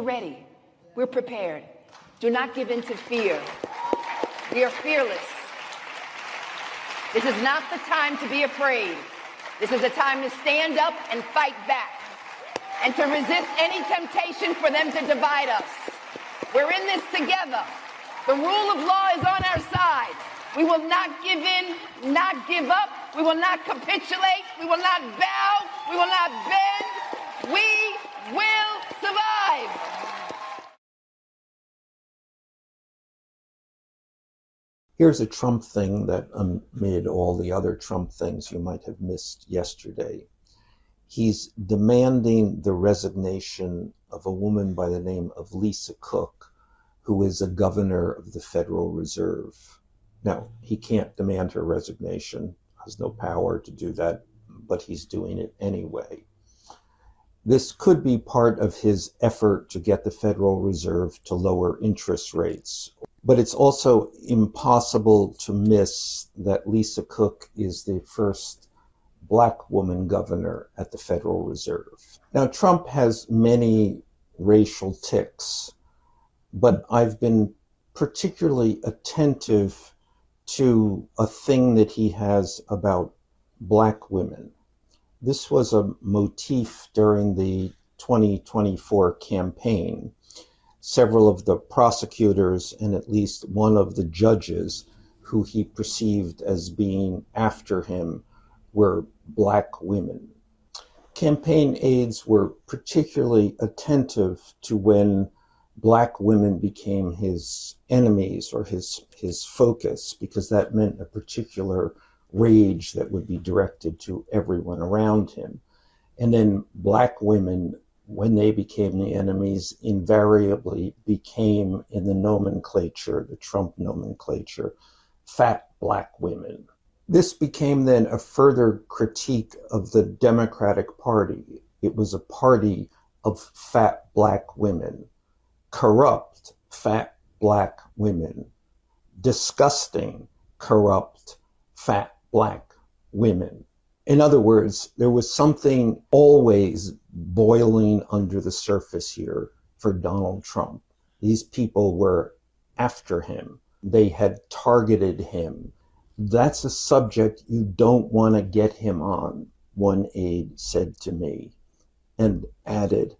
ready. We're prepared. Do not give in to fear. We are fearless. This is not the time to be afraid. This is a time to stand up and fight back and to resist any temptation for them to divide us. We're in this together. The rule of law is on our side. We will not give in, not give up. We will not capitulate. We will not bow. We will not bend. We will survive. Here's a Trump thing that amid all the other Trump things you might have missed yesterday. He's demanding the resignation of a woman by the name of Lisa Cook, who is a governor of the Federal Reserve. Now, he can't demand her resignation, has no power to do that, but he's doing it anyway. This could be part of his effort to get the Federal Reserve to lower interest rates. But it's also impossible to miss that Lisa Cook is the first Black woman governor at the Federal Reserve. Now, Trump has many racial tics, but I've been particularly attentive to a thing that he has about Black women. This was a motif during the 2024 campaign. Several of the prosecutors and at least one of the judges who he perceived as being after him were Black women. Campaign aides were particularly attentive to when Black women became his enemies or his focus, because that meant a particular rage that would be directed to everyone around him. And then Black women, when they became the enemies, invariably became, in the nomenclature, the Trump nomenclature, fat Black women. This became then a further critique of the Democratic Party. It was a party of fat Black women, corrupt fat Black women, disgusting, corrupt, fat Black women. In other words, there was something always boiling under the surface here for Donald Trump. These people were after him. They had targeted him. That's a subject you don't want to get him on, one aide said to me, and added,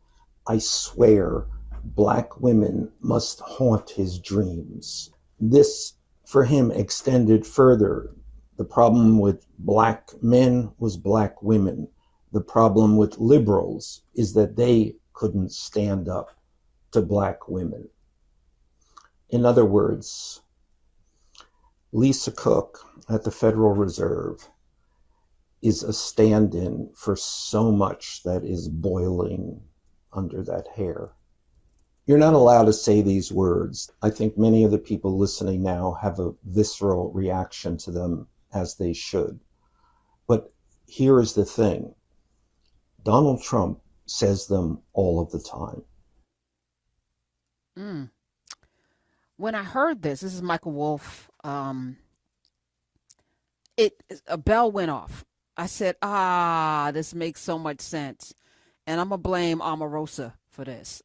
I swear Black women must haunt his dreams. This, for him, extended further. The problem with Black men was Black women. The problem with liberals is that they couldn't stand up to Black women. In other words, Lisa Cook at the Federal Reserve is a stand-in for so much that is boiling under that hair. You're not allowed to say these words. I think many of the people listening now have a visceral reaction to them, as they should. But here is the thing. Donald Trump says them all of the time. When I heard this is Michael Wolff, a bell went off. I said, this makes so much sense. And I'm going to blame Omarosa for this.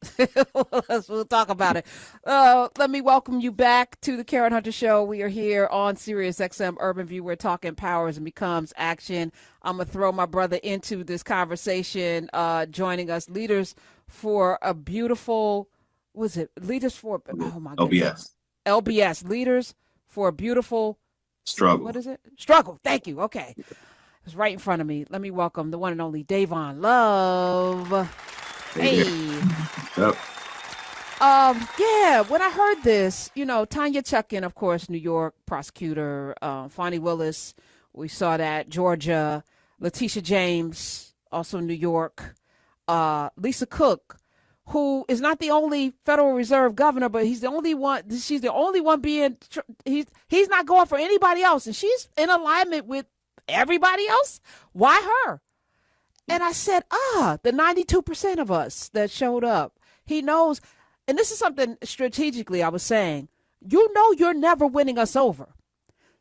We'll talk about it. Let me welcome you back to the Karen Hunter Show. We are here on Sirius XM Urban View. We're talking powers and becomes action. I'm going to throw my brother into this conversation, joining us, Leaders for a Beautiful, Leaders for, oh my goodness. LBS, Leaders for a Beautiful Struggle. What is it? Struggle. Thank you. Okay. It's right in front of me. Let me welcome the one and only Davon Love. Hey. Yep. Yeah, when I heard this, Tanya Chutkan, of course, New York prosecutor, Fonnie Willis, we saw that, Georgia, Letitia James, also New York, Lisa Cook, who is not the only Federal Reserve governor, but she's the only one he's not going for anybody else. And she's in alignment with everybody else. Why her? And I said, the 92% of us that showed up, he knows. And this is something strategically I was saying, you're never winning us over.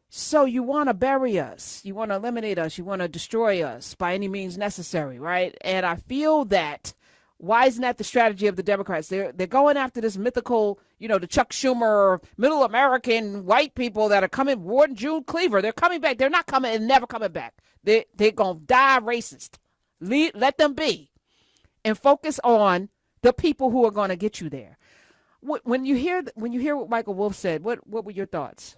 So you want to bury us. You want to eliminate us. You want to destroy us by any means necessary, right? And I feel that Why isn't that the strategy of the Democrats? They're going after this mythical, the Chuck Schumer, middle American white people that are coming, Ward and June Cleaver. They're coming back. They're not coming and never coming back. They're going to die racist. Let them be. And focus on the people who are going to get you there. When you hear what Michael Wolff said, what were your thoughts?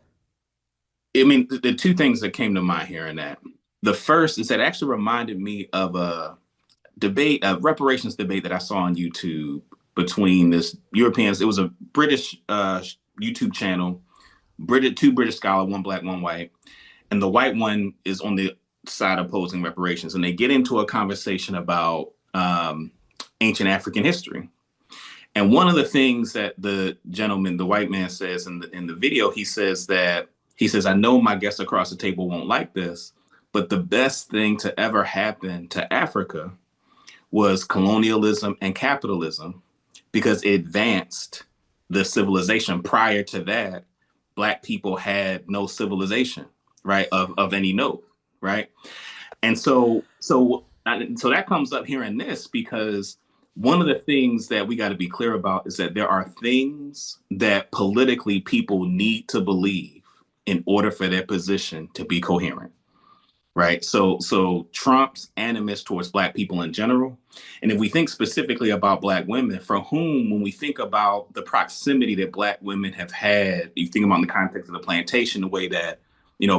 I mean, the two things that came to mind hearing that. The first is that it actually reminded me of a debate, a reparations debate that I saw on YouTube between this Europeans. It was a British YouTube channel, two British scholars, one black, one white. And the white one is on the side opposing reparations. And they get into a conversation about ancient African history. And one of the things that the gentleman, the white man, says in the video, he says, I know my guests across the table won't like this, but the best thing to ever happen to Africa was colonialism and capitalism, because it advanced the civilization. Prior to that, Black people had no civilization, right, of any note, right? And so that comes up here in this, because one of the things that we got to be clear about is that there are things that politically people need to believe in order for their position to be coherent, right? So Trump's animus towards Black people in general, and if we think specifically about Black women, for whom, when we think about the proximity that Black women have had, you think about in the context of the plantation, the way that,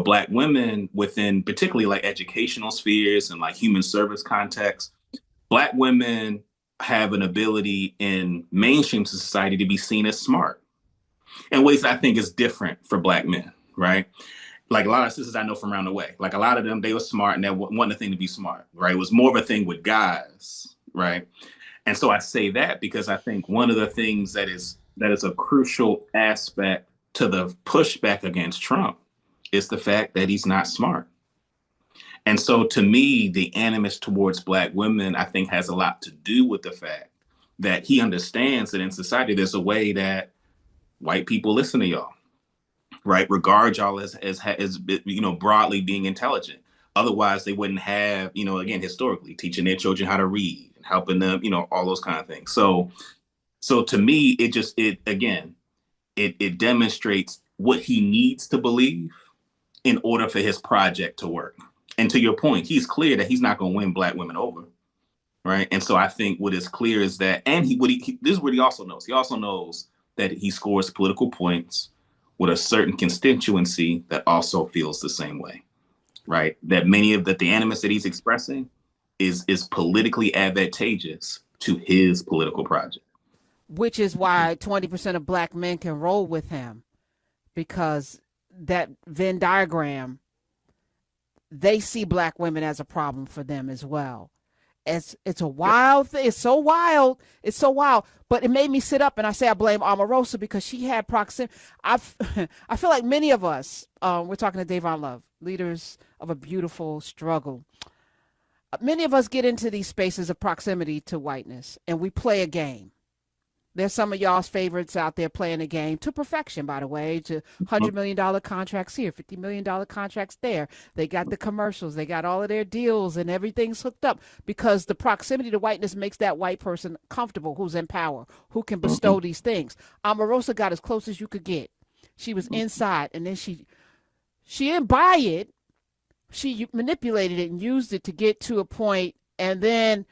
Black women within particularly like educational spheres and like human service contexts, Black women have an ability in mainstream society to be seen as smart in ways I think is different for Black men, right? Like a lot of sisters I know from around the way, like a lot of them, they were smart and that wasn't a thing to be smart, right? It was more of a thing with guys, right? And so I say that because I think one of the things that is a crucial aspect to the pushback against Trump is the fact that he's not smart. And so to me, the animus towards Black women, I think, has a lot to do with the fact that he understands that in society, there's a way that white people listen to y'all, right? Regard y'all as broadly being intelligent. Otherwise, they wouldn't have, again, historically, teaching their children how to read and helping them, all those kind of things. So to me, it demonstrates what he needs to believe in order for his project to work. And to your point, he's clear that he's not going to win Black women over, right? And so I think what is clear is that, and this is what he also knows. He also knows that he scores political points with a certain constituency that also feels the same way, right? That the animus that he's expressing is politically advantageous to his political project. Which is why 20% of Black men can roll with him, because that Venn diagram, they see Black women as a problem for them as well. It's a wild thing. It's so wild. But it made me sit up and I say I blame Omarosa because she had proximity. I feel like many of us, we're talking to Davon Love, leaders of a beautiful struggle. Many of us get into these spaces of proximity to whiteness and we play a game. There's some of y'all's favorites out there playing a game to perfection, by the way, to $100 million contracts here, $50 million contracts there. They got the commercials. They got all of their deals and everything's hooked up because the proximity to whiteness makes that white person comfortable, who's in power, who can bestow these things. Omarosa got as close as you could get. She was inside, and then she didn't buy it. She manipulated it and used it to get to a point, and then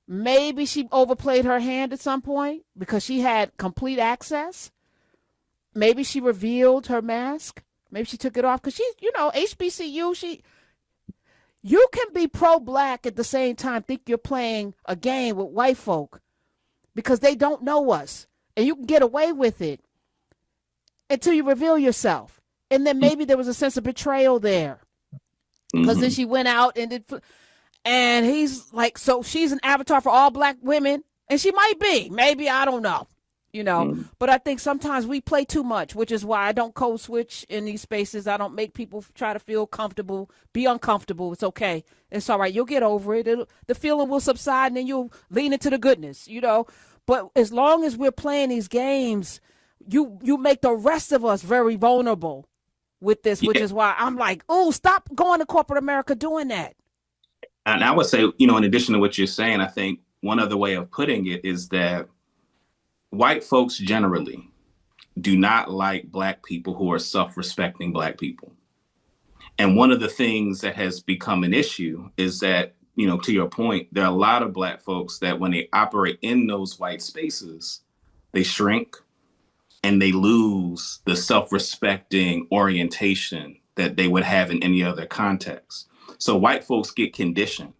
maybe she overplayed her hand at some point because she had complete access. Maybe she revealed her mask. Maybe she took it off because she's, HBCU, you can be pro-Black at the same time, think you're playing a game with white folk because they don't know us. And you can get away with it until you reveal yourself. And then maybe there was a sense of betrayal there because then she went out and did... And he's like, so she's an avatar for all Black women. And she might be. Maybe, I don't know. But I think sometimes we play too much, which is why I don't code switch in these spaces. I don't make people try to feel comfortable, be uncomfortable. It's okay. It's all right. You'll get over it. The feeling will subside and then you'll lean into the goodness, But as long as we're playing these games, you make the rest of us very vulnerable with this, which is why I'm like, oh, stop going to corporate America doing that. And I would say, in addition to what you're saying, I think one other way of putting it is that white folks generally do not like Black people who are self-respecting Black people. And one of the things that has become an issue is that, you know, to your point, there are a lot of Black folks that when they operate in those white spaces, they shrink and they lose the self-respecting orientation that they would have in any other context. So white folks get conditioned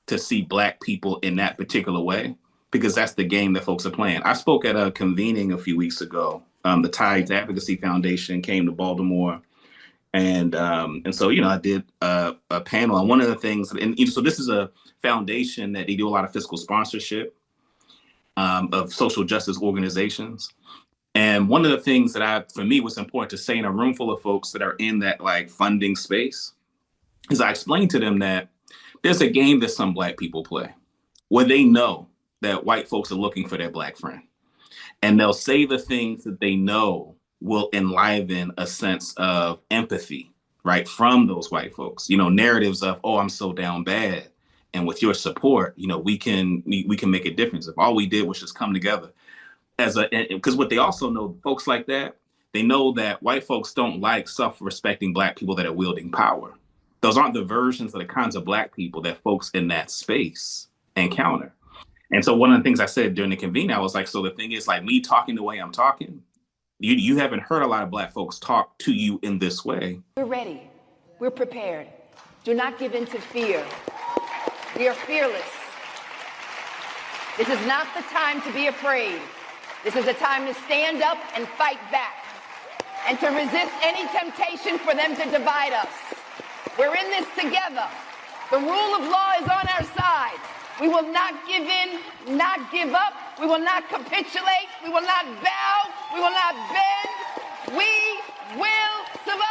to see Black people in that particular way, because that's the game that folks are playing. I spoke at a convening a few weeks ago. The Tides Advocacy Foundation came to Baltimore. And so, you know, I did a panel on one of the things. And so this is a foundation that they do a lot of fiscal sponsorship of social justice organizations. And one of the things that for me was important to say in a room full of folks that are in that like funding space is I explained to them that there's a game that some Black people play where they know that white folks are looking for their Black friend. And they'll say the things that they know will enliven a sense of empathy, right, from those white folks. You know, narratives of, oh, I'm so down bad. And with your support, you know, we can make a difference. If all we did was just come together because what they also know, folks like that, they know that white folks don't like self-respecting Black people that are wielding power. Those aren't the versions of the kinds of Black people that folks in that space encounter. And so one of the things I said during the convening, I was like, so the thing is, like, me talking the way I'm talking, you haven't heard a lot of Black folks talk to you in this way. We're ready. We're prepared. Do not give in to fear. We are fearless. This is not the time to be afraid. This is a time to stand up and fight back and to resist any temptation for them to divide us. We're in this together. The rule of law is on our side. We will not give in, not give up. We will not capitulate. We will not bow. We will not bend. We will survive.